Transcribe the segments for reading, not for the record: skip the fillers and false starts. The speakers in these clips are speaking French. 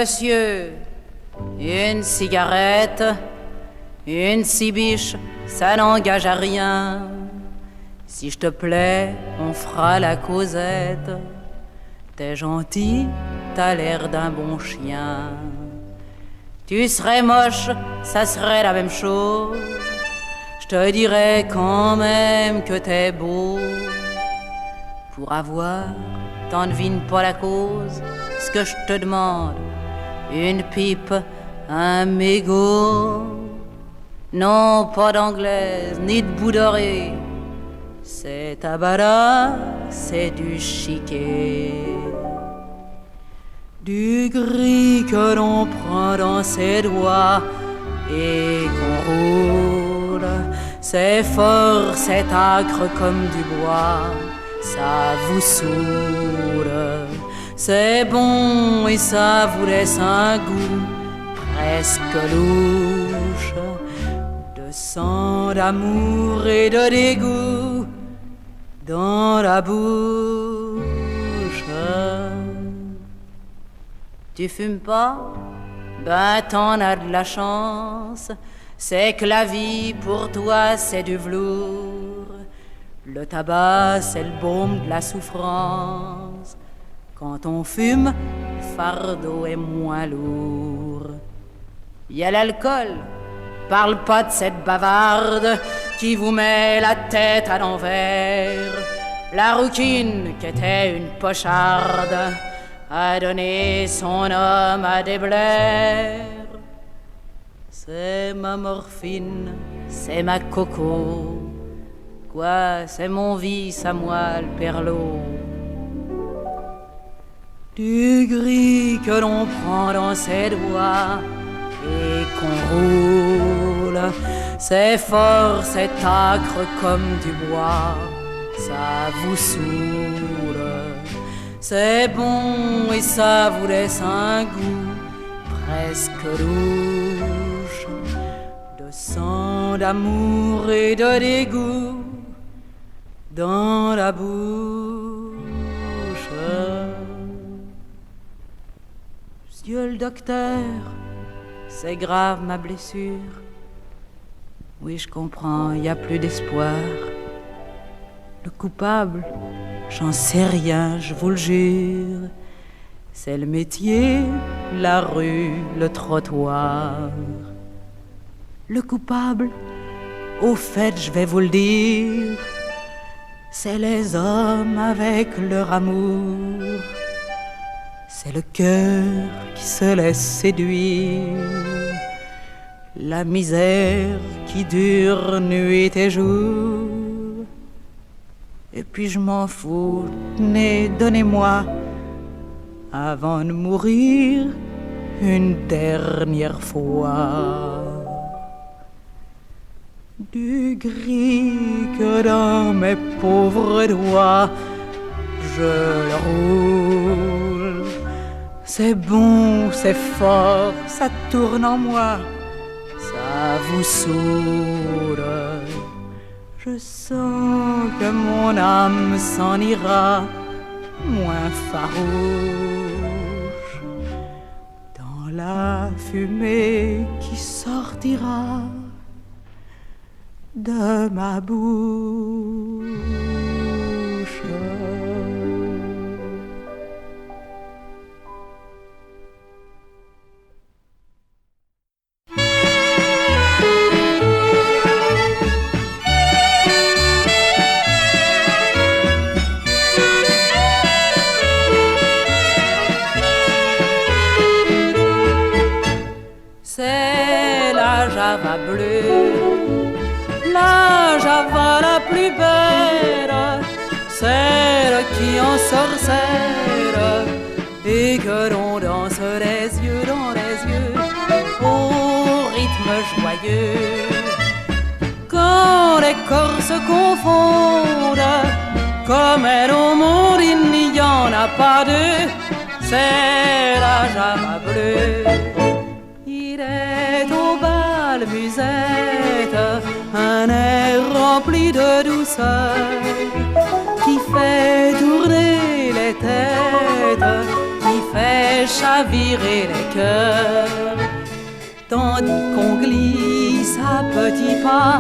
Monsieur, une cigarette, une cibiche, ça n'engage à rien. Si je te plais, on fera la causette. T'es gentil, t'as l'air d'un bon chien. Tu serais moche, ça serait la même chose. Je te dirais quand même que t'es beau. Pour avoir, t'en devines pas la cause. Ce que je te demande, une pipe, un mégot. Non, pas d'anglaise, ni de bout doré. C'est tabara, c'est du chiquet. Du gris que l'on prend dans ses doigts et qu'on roule. C'est fort, c'est âcre comme du bois, ça vous saoule. C'est bon et ça vous laisse un goût presque louche, de sang, d'amour et de dégoût dans la bouche. Tu fumes pas? Ben t'en as de la chance. C'est que la vie pour toi c'est du velours. Le tabac c'est le baume de la souffrance. Quand on fume, le fardeau est moins lourd. Y a l'alcool, parle pas de cette bavarde qui vous met la tête à l'envers. La rouquine qui était une pocharde a donné son homme à des blairs. C'est ma morphine, c'est ma coco. Quoi, c'est mon vice à moi le perlot. Du gris que l'on prend dans ses doigts et qu'on roule. C'est fort, c'est âcre comme du bois, ça vous saoule. C'est bon et ça vous laisse un goût presque louche, de sang, d'amour et de dégoût dans la bouche. Monsieur le docteur, c'est grave ma blessure. Oui, je comprends, y a plus d'espoir. Le coupable, j'en sais rien, je vous le jure. C'est le métier, la rue, le trottoir. Le coupable, au fait, je vais vous le dire, c'est les hommes avec leur amour. C'est le cœur qui se laisse séduire. La misère qui dure nuit et jour. Et puis je m'en fous, tenez, donnez-moi, avant de mourir, une dernière fois. Du gris que dans mes pauvres doigts, je le roule. C'est bon, c'est fort, ça tourne en moi, ça vous saoule. Je sens que mon âme s'en ira, moins farouche, dans la fumée qui sortira de ma bouche. C'est la java bleue, la java la plus belle, celle qui en sorcelle et que l'on danse les yeux dans les yeux au rythme joyeux. Quand les corps se confondent, comme elle au monde il n'y en a pas deux, c'est la java bleue. Il est au bal musette, un air rempli de douceur qui fait tourner les têtes, qui fait chavirer les cœurs. Tandis qu'on glisse à petits pas,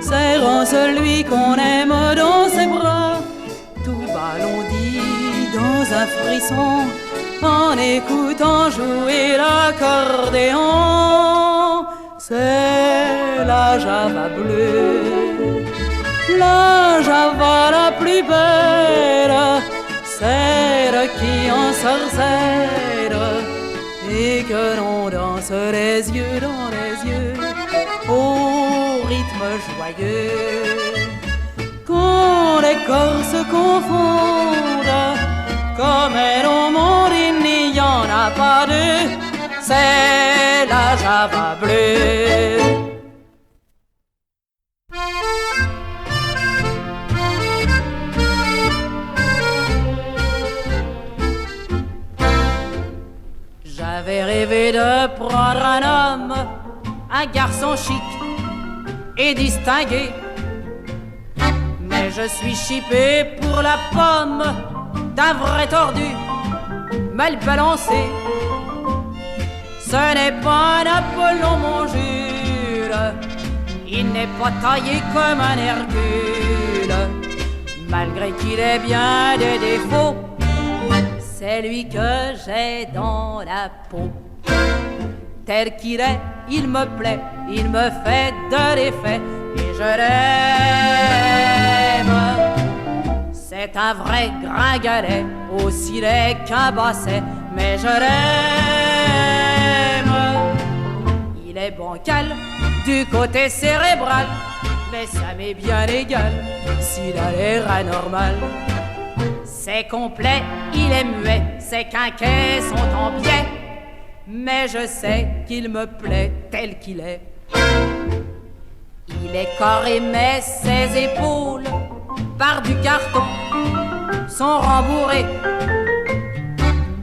serrant celui qu'on aime dans ses bras, tout bas l'on dit dans un frisson, en écoutant jouer l'accordéon. C'est la java bleue, la java la plus belle, celle qui ensorcelle et que l'on danse les yeux dans les yeux au rythme joyeux. Quand les corps se confondent, comme elle au monde il n'y en a pas deux, c'est la java bleue. J'avais rêvé de prendre un homme, un garçon chic et distingué, mais je suis chippé pour la pomme d'un vrai tordu, mal balancé. Ce n'est pas Napoléon, mon Jules, il n'est pas taillé comme un Hercule, malgré qu'il ait bien des défauts. C'est lui que j'ai dans la peau. Tel qu'il est, il me plaît, il me fait de l'effet et je l'aime. C'est un vrai gringalet, aussi laid qu'un basset, mais je l'aime. Il est bancal du côté cérébral, mais ça m'est bien égal s'il a l'air anormal. C'est complet, il est muet, ses quinquets sont en biais, mais je sais qu'il me plaît tel qu'il est. Il est carré mais ses épaules, par du carton, sont rembourrées.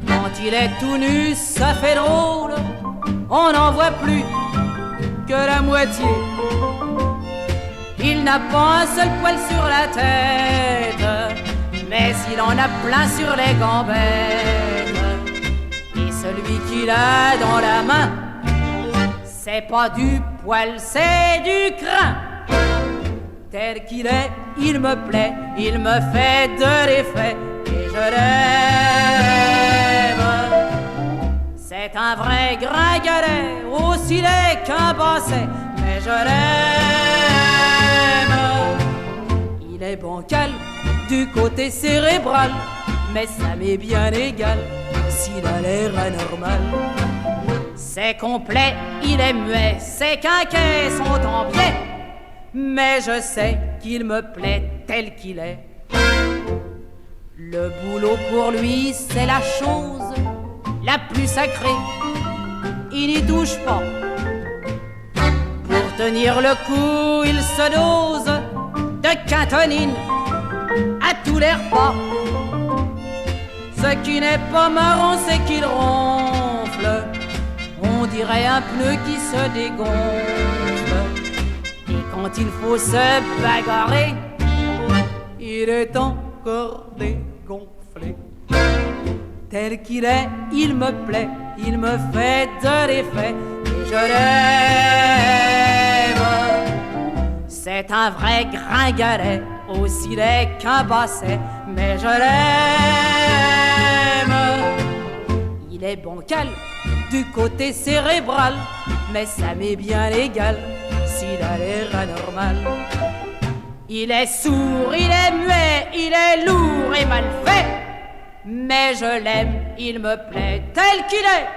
Quand il est tout nu, ça fait drôle, on n'en voit plus que la moitié. Il n'a pas un seul poil sur la tête, mais il en a plein sur les gambettes. Et celui qu'il a dans la main, c'est pas du poil, c'est du crin. Tel qu'il est, il me plaît, il me fait de l'effet et je l'aime. C'est un vrai gringalet, aussi laid qu'un basset, mais je l'aime. Il est bancal du côté cérébral, mais ça m'est bien égal s'il a l'air anormal. C'est complet, il est muet, ses quinquets sont en biais, mais je sais qu'il me plaît tel qu'il est. Le boulot pour lui, c'est la chose la plus sacrée. Il n'y touche pas. Pour tenir le coup, il se dose de quintonine à tous les repas. Ce qui n'est pas marrant, c'est qu'il ronfle. On dirait un pneu qui se dégonfle. Et quand il faut se bagarrer, il est encore dégonflé. Tel qu'il est, il me plaît, il me fait de l'effet et je l'aime. C'est un vrai gringalet, aussi laid qu'un basset, mais je l'aime. Il est bancal du côté cérébral, mais ça m'est bien égal s'il a l'air anormal. Il est sourd, il est muet, il est lourd et mal fait, mais je l'aime, il me plaît tel qu'il est.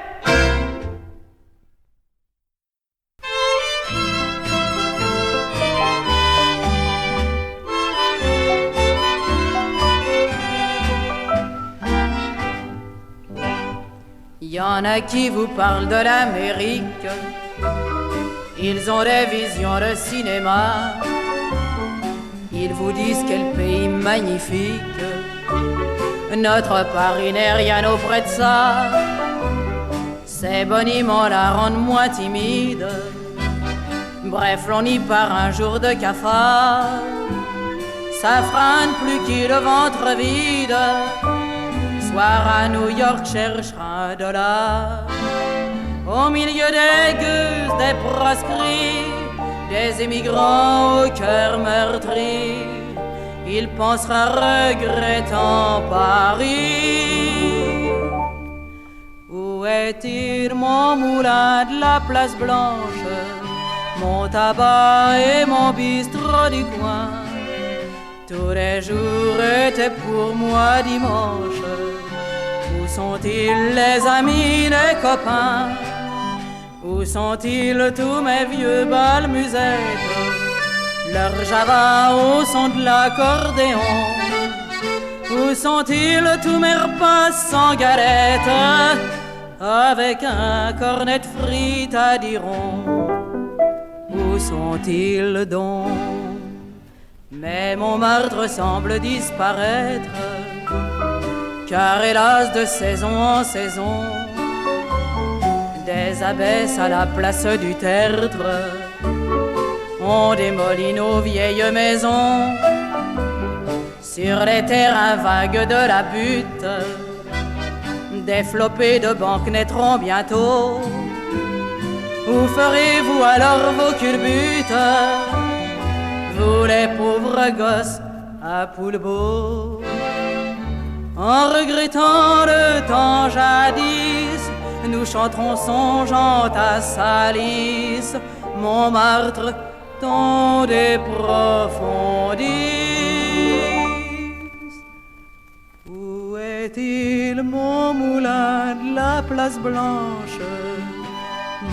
Il y en a qui vous parlent de l'Amérique, ils ont des visions de cinéma. Ils vous disent quel pays magnifique, notre Paris n'est rien auprès de ça. Ces boniments la rendent moins timide, bref l'on y part un jour de cafard. Ça freine plus qu'il le ventre vide, soir à New York cherchera un dollar. Au milieu des gueuses, des proscrits, des émigrants au cœur meurtri, il pensera regrettant Paris. Où est-il mon moulin de la place Blanche, mon tabac et mon bistrot du coin? Tous les jours étaient pour moi dimanche. Où sont-ils les amis, les copains? Où sont-ils tous mes vieux balmusettes? Leur java au son de l'accordéon. Où sont-ils tous mes repas sans galette, avec un cornet de frites à Diron? Où sont-ils donc? Mais Montmartre semble disparaître, car hélas de saison en saison, des abbesses à la place du tertre on démolit nos vieilles maisons. Sur les terrains vagues de la butte, des flopées de banques naîtront bientôt. Où ferez-vous alors vos culbutes, vous les pauvres gosses à Poulbeau? En regrettant le temps jadis, nous chanterons songeant à Salis, Montmartre, temps des profondis. Où est-il mon moulin de la place Blanche,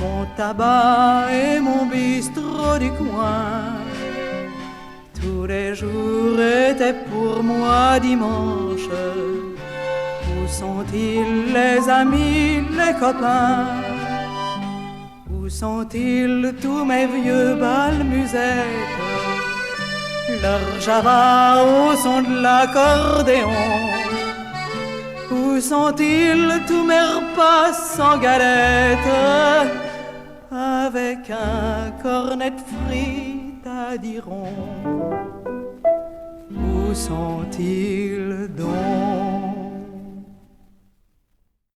mon tabac et mon bistrot du coin? Tous les jours étaient pour moi dimanche. Où sont-ils les amis, les copains? Où sont-ils tous mes vieux balmusettes? Leur java au son de l'accordéon. Où sont-ils tous mes repas sans galette, avec un cornet de frites à Diron? Où sont-ils donc?